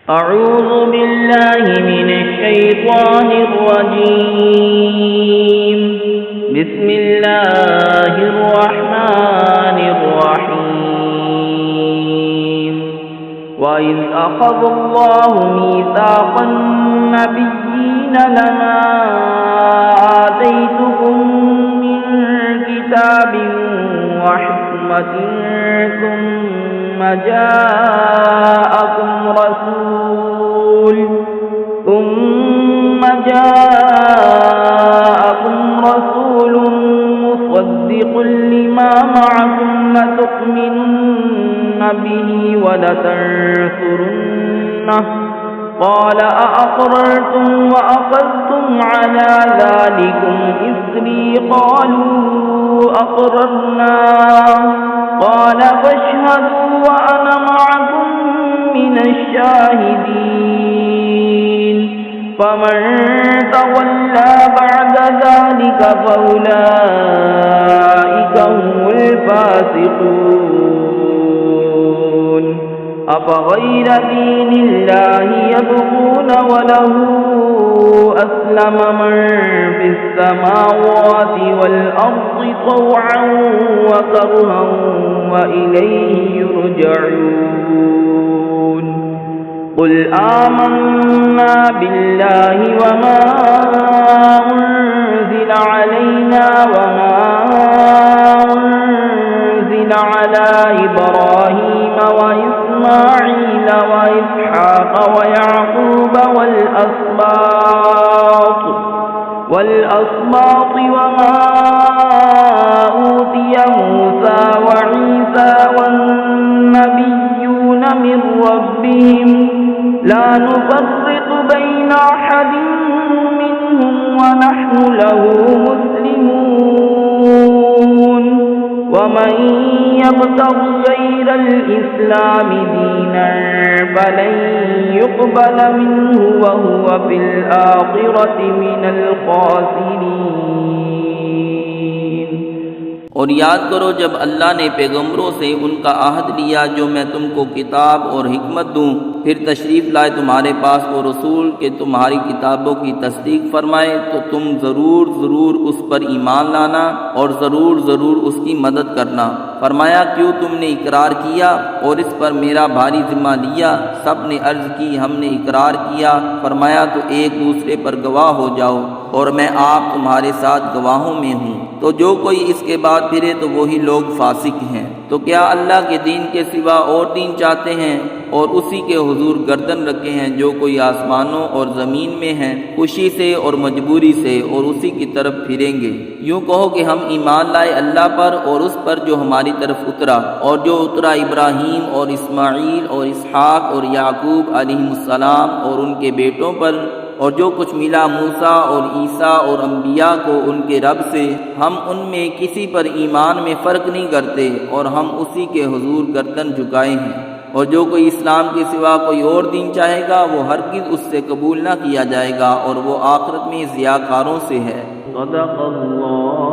أعوذ بالله من الشيطان الرجيم. بسم الله الرحمن الرحيم. وإذ أخذ الله ميثاق النبيين لما آتيتكم من كتاب وحكمة ثم جاءكم رسول مصدق لما معكم لتؤمنن به ولتنصرنه قال أأقررتم وأخذتم على ذلكم إصري قالوا أقررنا قال فاشهدوا وأنا معكم من الشاهدين. فمن تولى بعد ذلك فأولئك هم الفاسقون. أفغير دين الله يبغون وله أسلم من في السماوات والأرض طوعا وكرها وإليه يرجعون. قل آمنا بالله وما أنزل علينا وما أنزل على إبراهيم وإسماعيل وإسحاق ويعقوب والأسباط وما أوتي موسى وعيسى والنبيون من ربهم لا نفرق بين أحد منهم ونحن له مسلمون. ومن يبتغ غير الإسلام دينا فلن يقبل منه وهو في الآخرة من الخاسرين. اور یاد کرو جب اللہ نے پیغمبروں سے ان کا عہد لیا جو میں تم کو کتاب اور حکمت دوں، پھر تشریف لائے تمہارے پاس وہ رسول کہ تمہاری کتابوں کی تصدیق فرمائے، تو تم ضرور اس پر ایمان لانا اور ضرور اس کی مدد کرنا. فرمایا کیوں تم نے اقرار کیا اور اس پر میرا بھاری ذمہ لیا؟ سب نے عرض کی ہم نے اقرار کیا. فرمایا تو ایک دوسرے پر گواہ ہو جاؤ اور میں آپ تمہارے ساتھ گواہوں میں ہوں. تو جو کوئی اس کے بعد پھرے تو وہی لوگ فاسق ہیں. تو کیا اللہ کے دین کے سوا اور دین چاہتے ہیں اور اسی کے حضور گردن رکھے ہیں جو کوئی آسمانوں اور زمین میں ہیں، خوشی سے اور مجبوری سے، اور اسی کی طرف پھریں گے. یوں کہو کہ ہم ایمان لائے اللہ پر اور اس پر جو ہماری طرف اترا، اور جو اترا ابراہیم اور اسماعیل اور اسحاق اور یعقوب علیہ السلام اور ان کے بیٹوں پر، اور جو کچھ ملا موسیٰ اور عیسیٰ اور انبیاء کو ان کے رب سے. ہم ان میں کسی پر ایمان میں فرق نہیں کرتے اور ہم اسی کے حضور گردن جھکائے ہیں. اور جو کوئی اسلام کے سوا کوئی اور دین چاہے گا وہ ہرگز اس سے قبول نہ کیا جائے گا اور وہ آخرت میں ضیاء کاروں سے ہے. صدق اللہ